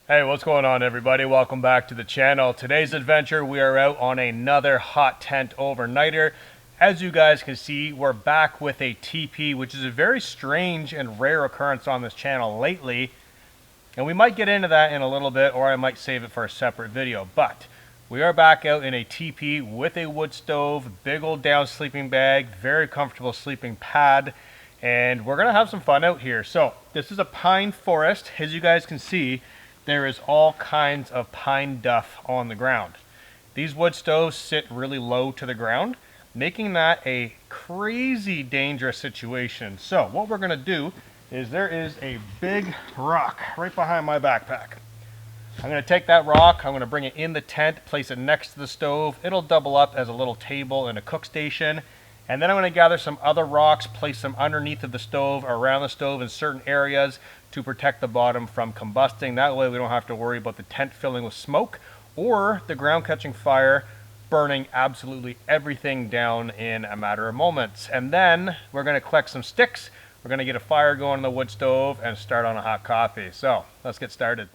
Hey, what's going on, everybody? Welcome back to the channel. Today's adventure, we are out on another hot tent overnighter. As you guys can see, we're back with a Tipi, which is a very strange and rare occurrence on this channel lately. And we might get into that in a little bit, or I might save it for a separate video. But we are back out in a Tipi with a wood stove, big old down sleeping bag, very comfortable sleeping pad. And we're going to have some fun out here. So this is a pine forest. As you guys can see, there is all kinds of pine duff on the ground. These wood stoves sit really low to the ground, making that a crazy dangerous situation. So what we're going to do is there is a big rock right behind my backpack. I'm going to take that rock, I'm going to bring it in the tent, place it next to the stove. It'll double up as a little table and a cook station. And then I'm going to gather some other rocks, place them underneath of the stove, around the stove in certain areas to protect the bottom from combusting. That way we don't have to worry about the tent filling with smoke or the ground catching fire, burning absolutely everything down in a matter of moments. And then we're going to collect some sticks. We're going to get a fire going on the wood stove and start on a hot coffee. So let's get started.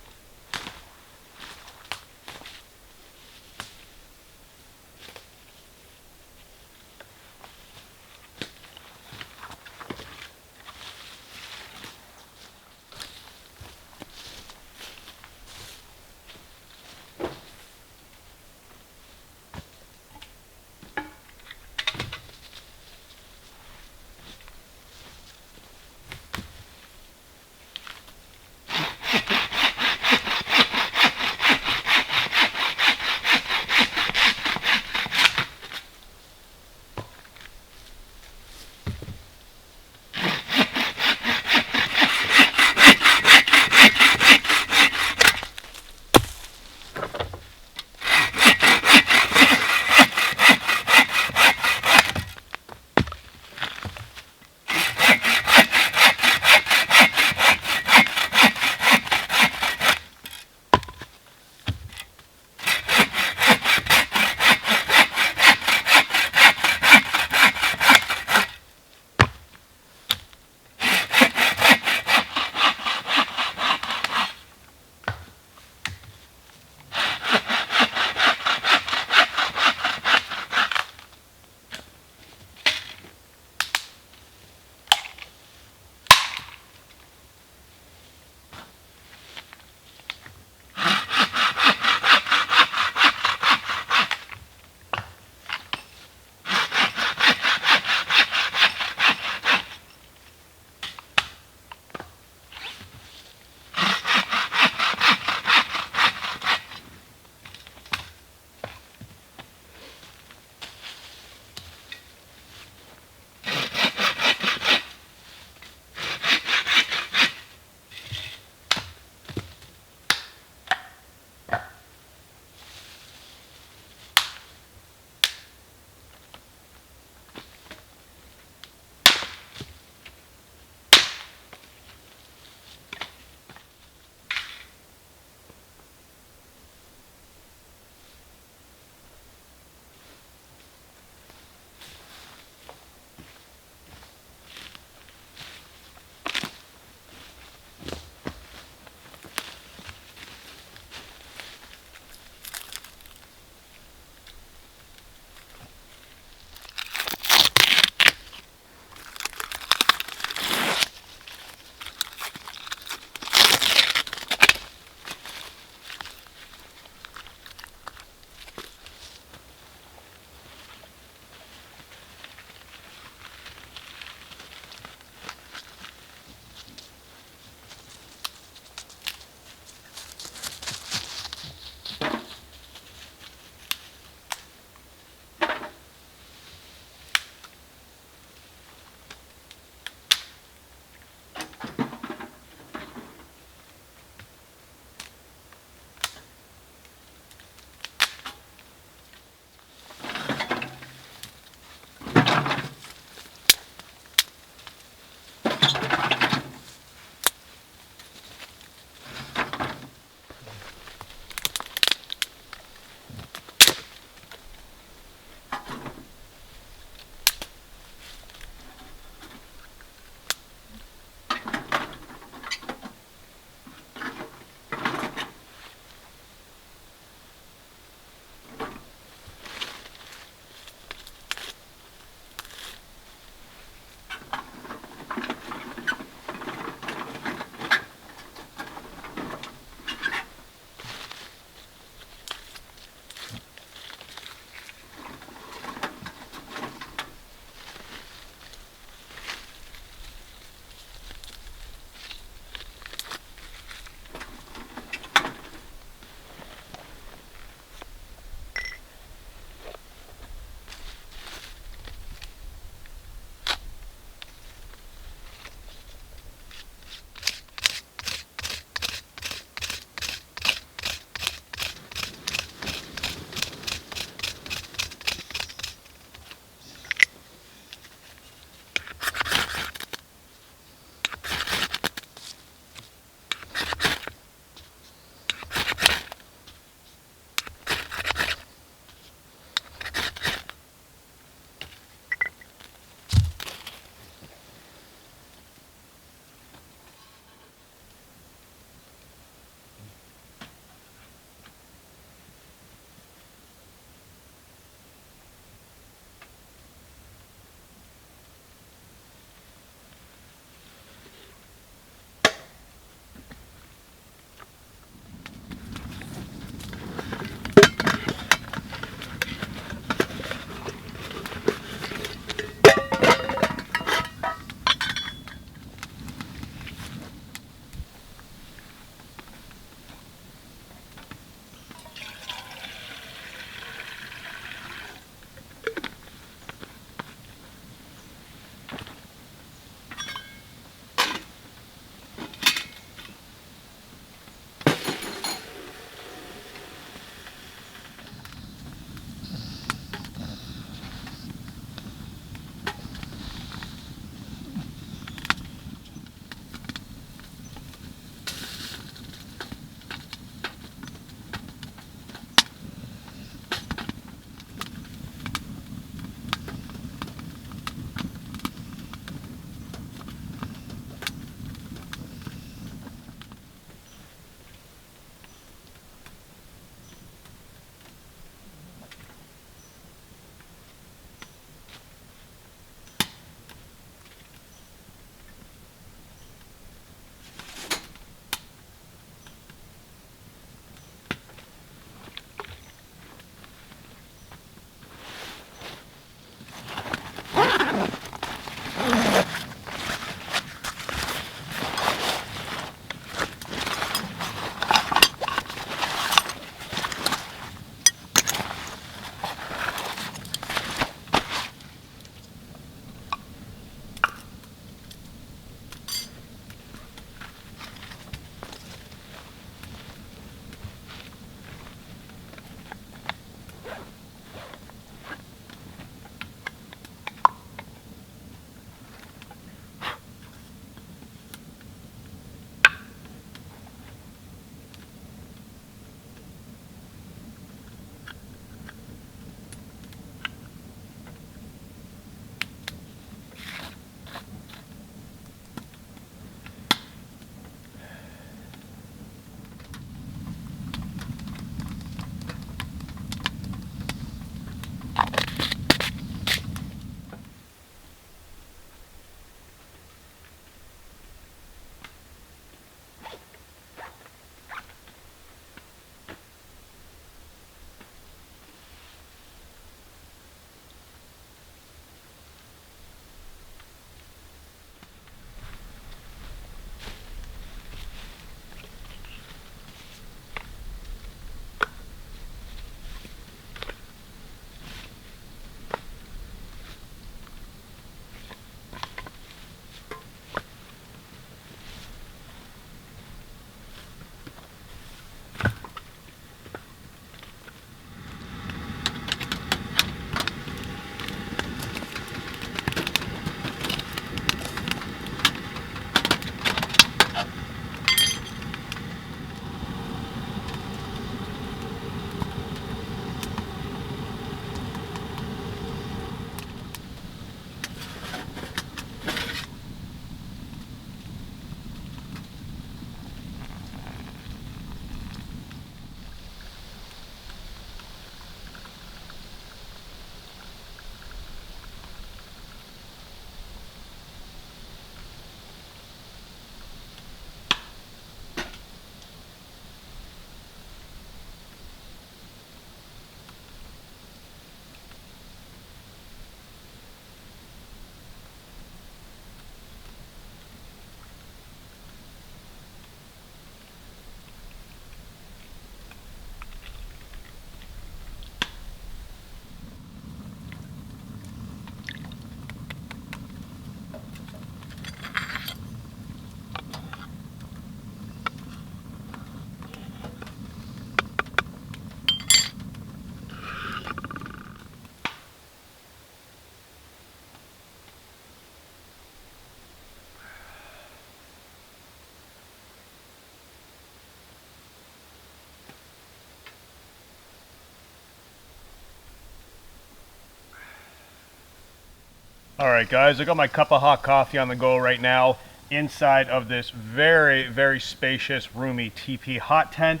All right, guys, I got my cup of hot coffee on the go right now inside of this very, very spacious, roomy teepee hot tent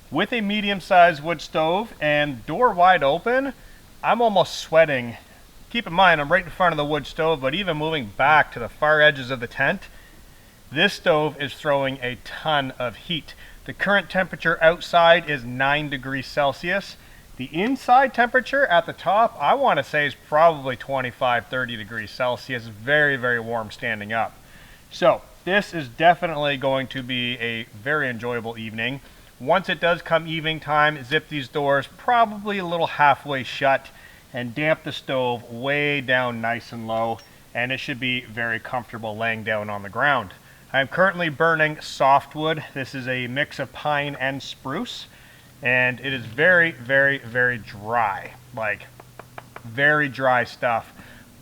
with a medium-sized wood stove and door wide open. I'm almost sweating. Keep in mind, I'm right in front of the wood stove, but even moving back to the far edges of the tent, this stove is throwing a ton of heat. The current temperature outside is 9 degrees Celsius. The inside temperature at the top, I want to say, is probably 25, 30 degrees Celsius. Very, very warm standing up. So this is definitely going to be a very enjoyable evening. Once it does come evening time, zip these doors probably a little halfway shut and damp the stove way down nice and low, and it should be very comfortable laying down on the ground. I'm currently burning softwood. This is a mix of pine and spruce. And it is very, very, very dry, like very dry stuff.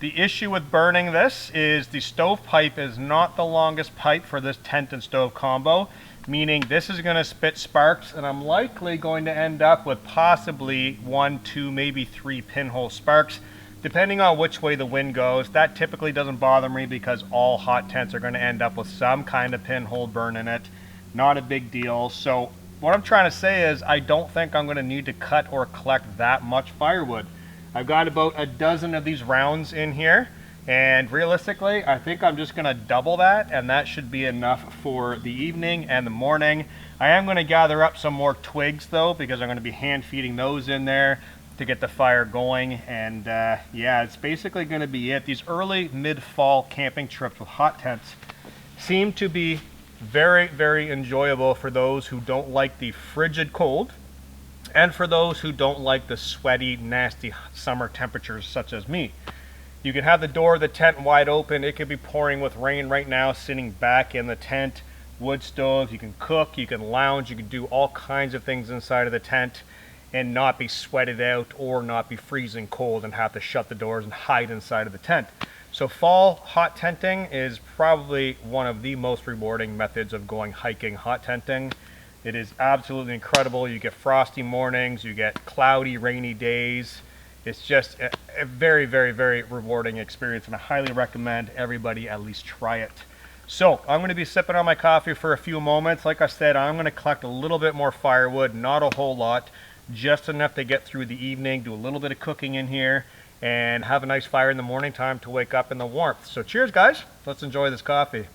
The issue with burning this is the stovepipe is not the longest pipe for this tent and stove combo, meaning this is going to spit sparks, and I'm likely going to end up with possibly 1, 2, maybe 3 pinhole sparks, depending on which way the wind goes. That typically doesn't bother me because all hot tents are going to end up with some kind of pinhole burn in it. Not a big deal. So what I'm trying to say is I don't think I'm going to need to cut or collect that much firewood. I've got about a dozen of these rounds in here, and realistically I think I'm just going to double that, and that should be enough for the evening and the morning. I am going to gather up some more twigs though, because I'm going to be hand feeding those in there to get the fire going. And yeah, it's basically going to be it. These early mid-fall camping trips with hot tents seem to be very, very enjoyable for those who don't like the frigid cold, and for those who don't like the sweaty, nasty summer temperatures such as me. You can have the door of the tent wide open. It could be pouring with rain right now, sitting back in the tent. Wood stove, you can cook, you can lounge, you can do all kinds of things inside of the tent and not be sweated out or not be freezing cold and have to shut the doors and hide inside of the tent. So fall hot tenting is probably one of the most rewarding methods of going hiking hot tenting. It is absolutely incredible. You get frosty mornings, you get cloudy, rainy days. It's just a very, very, very rewarding experience, and I highly recommend everybody at least try it. So I'm going to be sipping on my coffee for a few moments. Like I said, I'm going to collect a little bit more firewood, not a whole lot, just enough to get through the evening, do a little bit of cooking in here, and have a nice fire in the morning time to wake up in the warmth. So cheers, guys. Let's enjoy this coffee.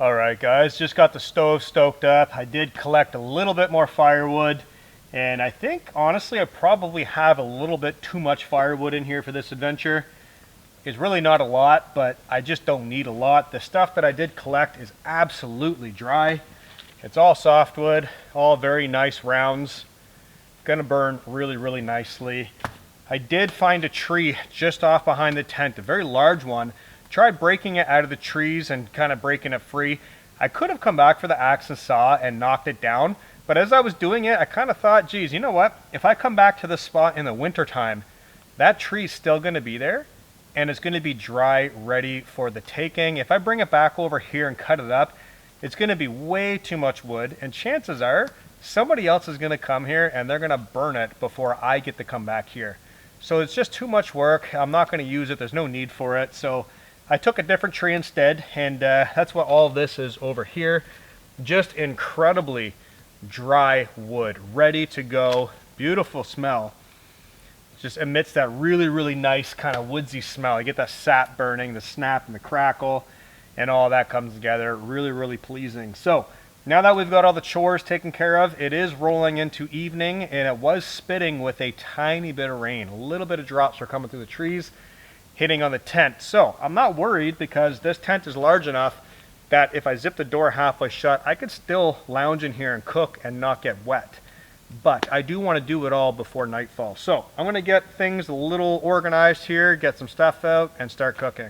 Alright guys, just got the stove stoked up. I did collect a little bit more firewood, and I think honestly I probably have a little bit too much firewood in here for this adventure. It's really not a lot, but I just don't need a lot. The stuff that I did collect is absolutely dry. It's all softwood, all very nice rounds. Gonna burn really, really nicely. I did find a tree just off behind the tent, a very large one. Tried breaking it out of the trees and kind of breaking it free. I could have come back for the axe and saw and knocked it down, but as I was doing it, I kind of thought, geez, you know what? If I come back to this spot in the winter time, that tree's still gonna be there and it's gonna be dry, ready for the taking. If I bring it back over here and cut it up, it's gonna be way too much wood, and chances are somebody else is gonna come here and they're gonna burn it before I get to come back here. So it's just too much work. I'm not gonna use it, there's no need for it. So I took a different tree instead, and that's what all this is over here. Just incredibly dry wood, ready to go. Beautiful smell. Just emits that really, really nice kind of woodsy smell. You get that sap burning, the snap and the crackle, and all that comes together. Really, really pleasing. So now that we've got all the chores taken care of, it is rolling into evening, and it was spitting with a tiny bit of rain. A little bit of drops were coming through the trees, hitting on the tent. So I'm not worried because this tent is large enough that if I zip the door halfway shut, I could still lounge in here and cook and not get wet. But I do want to do it all before nightfall. So I'm going to get things a little organized here, get some stuff out, and start cooking.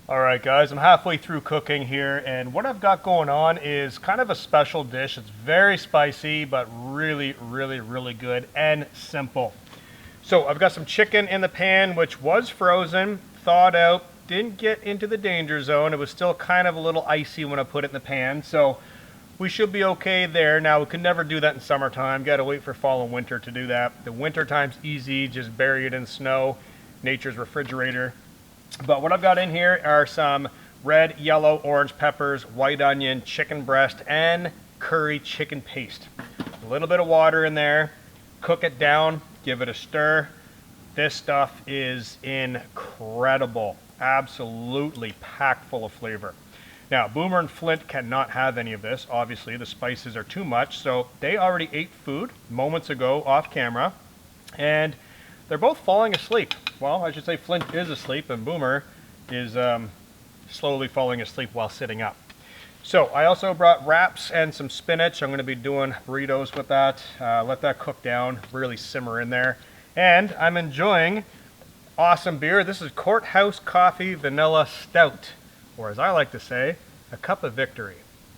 All right, guys, I'm halfway through cooking here, and what I've got going on is kind of a special dish. It's very spicy, but really, really, really good and simple. So I've got some chicken in the pan, which was frozen, thawed out, didn't get into the danger zone. It was still kind of a little icy when I put it in the pan, so we should be okay there. Now, we could never do that in summertime. Got to wait for fall and winter to do that. The winter time's easy, just bury it in snow, nature's refrigerator. But what I've got in here are some red, yellow, orange peppers, white onion, chicken breast, and curry chicken paste. A little bit of water in there. Cook it down, give it a stir. This stuff is incredible. Absolutely packed full of flavor. Now, Boomer and Flint cannot have any of this. Obviously, the spices are too much, so they already ate food moments ago off camera, and they're both falling asleep. Well, I should say Flint is asleep, and Boomer is slowly falling asleep while sitting up. So I also brought wraps and some spinach. I'm going to be doing burritos with that. Let that cook down, really simmer in there. And I'm enjoying awesome beer. This is Courthouse Coffee Vanilla Stout, or as I like to say, a cup of victory.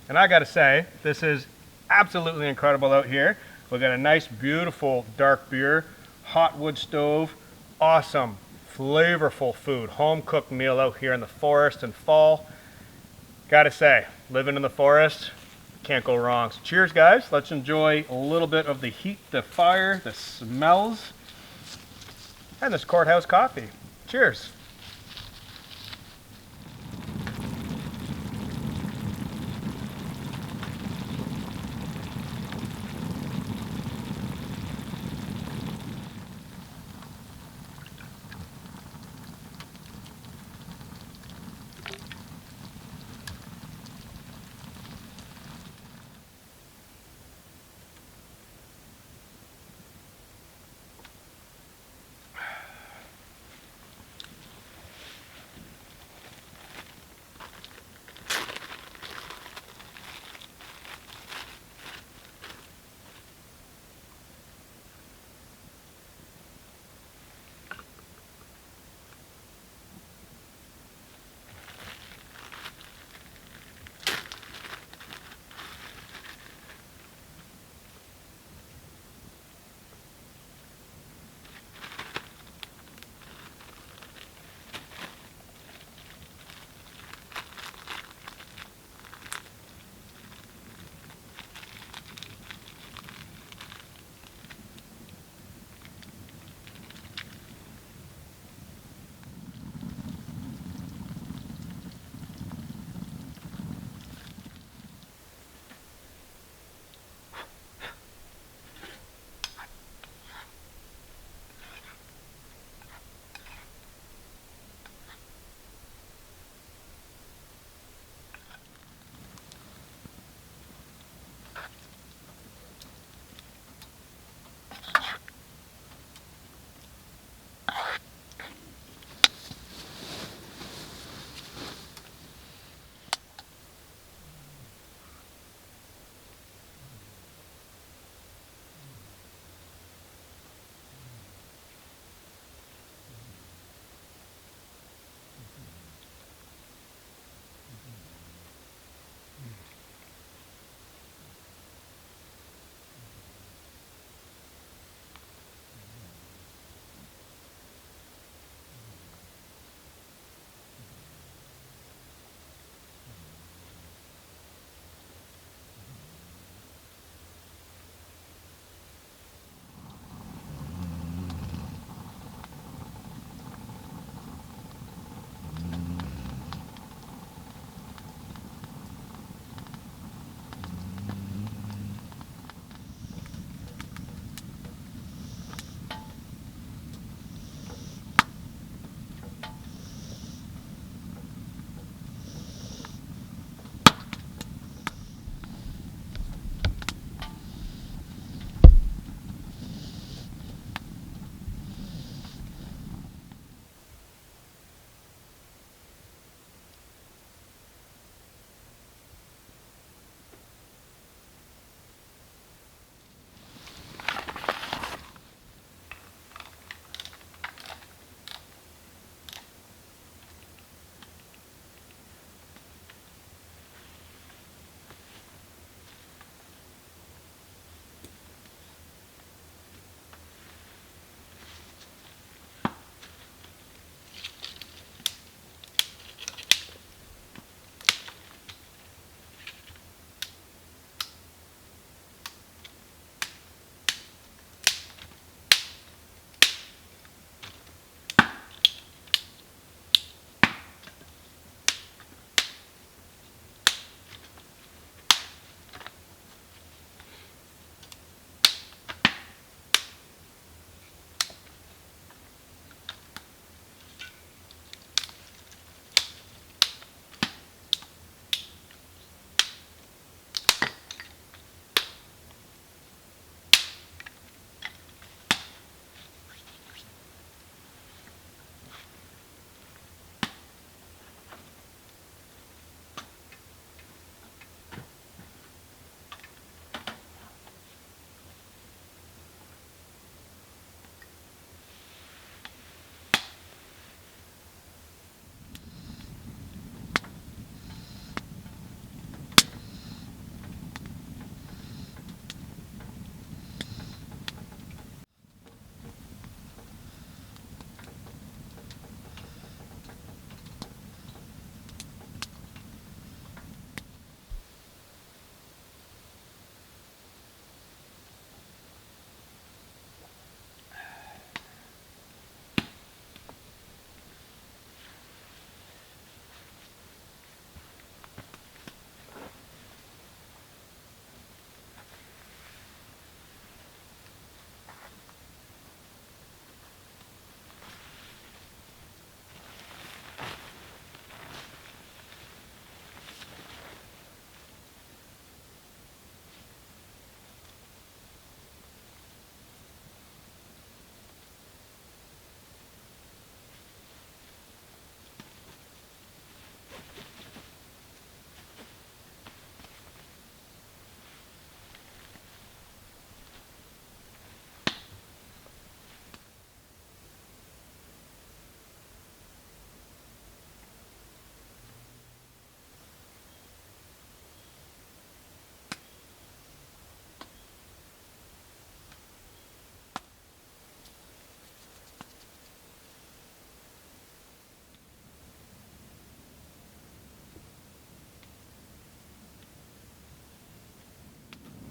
And I got to say, this is absolutely incredible out here. We've got a nice, beautiful dark beer, hot wood stove, awesome, flavorful food, home-cooked meal out here in the forest in fall. Gotta say, living in the forest, can't go wrong. So cheers, guys. Let's enjoy a little bit of the heat, the fire, the smells, and this Courthouse coffee. Cheers.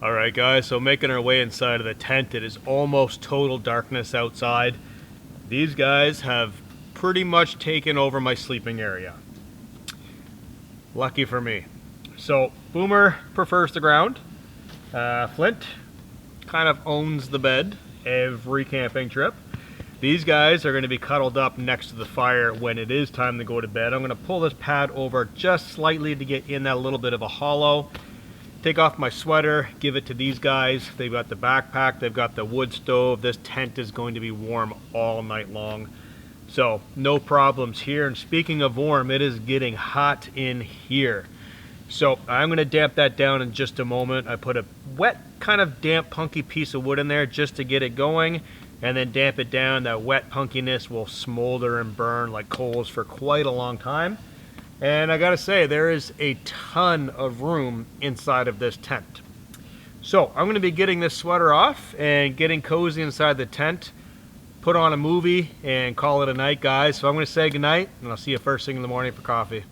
All right, guys, so making our way inside of the tent. It is almost total darkness outside. These guys have pretty much taken over my sleeping area. Lucky for me. So Boomer prefers the ground. Flint kind of owns the bed every camping trip. These guys are going to be cuddled up next to the fire when it is time to go to bed. I'm going to pull this pad over just slightly to get in that little bit of a hollow. Take off my sweater, give it to these guys. They've got the backpack, they've got the wood stove. This tent is going to be warm all night long. So no problems here. And speaking of warm, it is getting hot in here. So I'm going to damp that down in just a moment. I put a wet, kind of damp, punky piece of wood in there just to get it going, and then damp it down. That wet punkiness will smolder and burn like coals for quite a long time. And I gotta say, there is a ton of room inside of this tent. So I'm gonna be getting this sweater off and getting cozy inside the tent, put on a movie, and call it a night, guys. So I'm gonna say goodnight, and I'll see you first thing in the morning for coffee.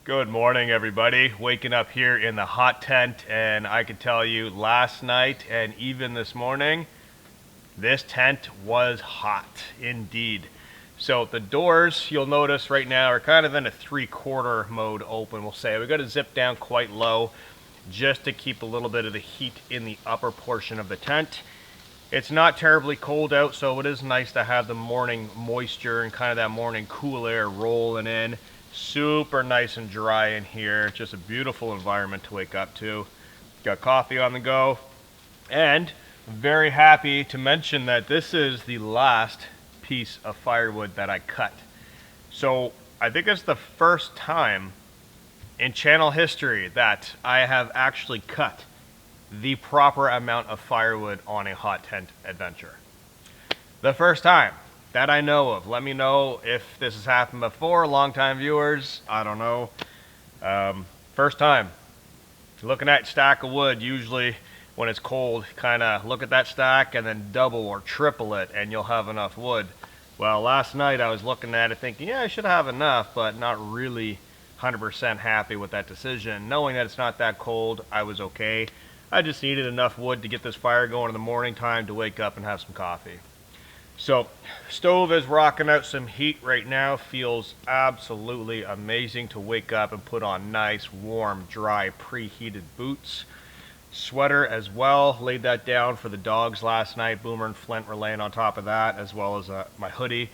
Good morning, everybody. Waking up here in the hot tent, and I can tell you last night and even this morning, this tent was hot indeed. So the doors, you'll notice right now, are kind of in a 3/4 mode open, we'll say. We've got to zip down quite low just to keep a little bit of the heat in the upper portion of the tent. It's not terribly cold out, so it is nice to have the morning moisture and kind of that morning cool air rolling in. Super nice and dry in here. Just a beautiful environment to wake up to. Got coffee on the go. And very happy to mention that this is the last piece of firewood that I cut. So I think it's the first time in channel history that I have actually cut the proper amount of firewood on a hot tent adventure. The first time that I know of. Let me know if this has happened before. Long-time viewers, I don't know. First time. Looking at stack of wood, usually when it's cold, kind of look at that stack and then double or triple it and you'll have enough wood. Well, last night I was looking at it thinking, yeah, I should have enough, but not really 100% happy with that decision. Knowing that it's not that cold, I was okay. I just needed enough wood to get this fire going in the morning time to wake up and have some coffee. So, stove is rocking out some heat right now. Feels absolutely amazing to wake up and put on nice, warm, dry, preheated boots. Sweater as well. Laid that down for the dogs last night. Boomer and Flint were laying on top of that, as well as my hoodie.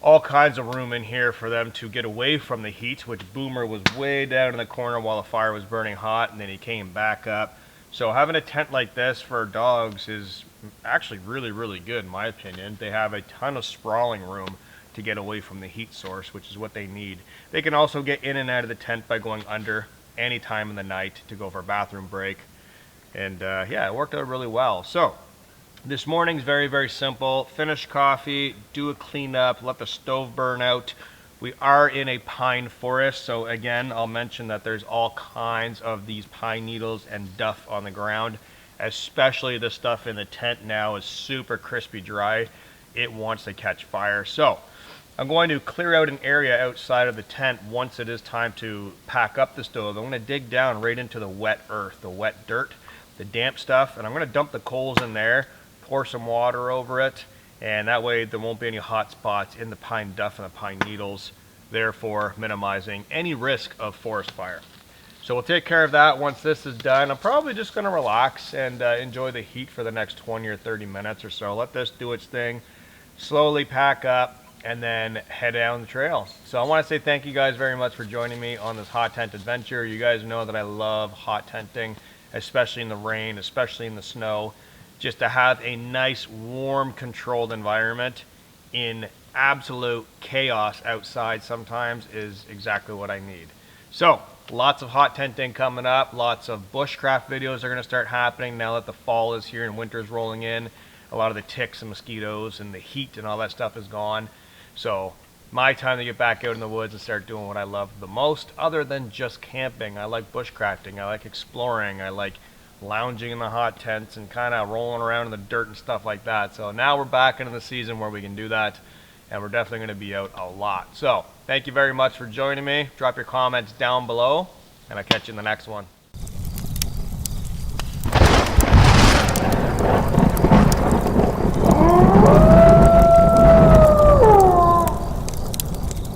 All kinds of room in here for them to get away from the heat, which Boomer was way down in the corner while the fire was burning hot, and then he came back up. So having a tent like this for dogs is actually really good in my opinion. They have a ton of sprawling room to get away from the heat source, which is what they need. They can also get in and out of the tent by going under any time in the night to go for a bathroom break. And yeah, it worked out really well. So this morning's very simple. Finish coffee, do a cleanup, let the stove burn out. We are in a pine forest, so again, I'll mention that there's all kinds of these pine needles and duff on the ground, especially the stuff in the tent now is super crispy dry. It wants to catch fire. So I'm going to clear out an area outside of the tent once it is time to pack up the stove. I'm going to dig down right into the wet earth, the wet dirt, the damp stuff, and I'm going to dump the coals in there, pour some water over it, and that way there won't be any hot spots in the pine duff and the pine needles, therefore minimizing any risk of forest fire. So we'll take care of that once this is done. I'm probably just going to relax and enjoy the heat for the next 20 or 30 minutes or so. Let this do its thing, slowly pack up, and then head down the trail. So I want to say thank you guys very much for joining me on this hot tent adventure. You guys know that I love hot tenting, especially in the rain, especially in the snow. Just to have a nice, warm, controlled environment in absolute chaos outside sometimes is exactly what I need. So, lots of hot tenting coming up. Lots of bushcraft videos are going to start happening now that the fall is here and winter's rolling in. A lot of the ticks and mosquitoes and the heat and all that stuff is gone. So, my time to get back out in the woods and start doing what I love the most, other than just camping. I like bushcrafting. I like exploring. I like lounging in the hot tents and kind of rolling around in the dirt and stuff like that. So now we're back into the season where we can do that, and we're definitely going to be out a lot. So thank you very much for joining me. Drop your comments down below, and I'll catch you in the next one.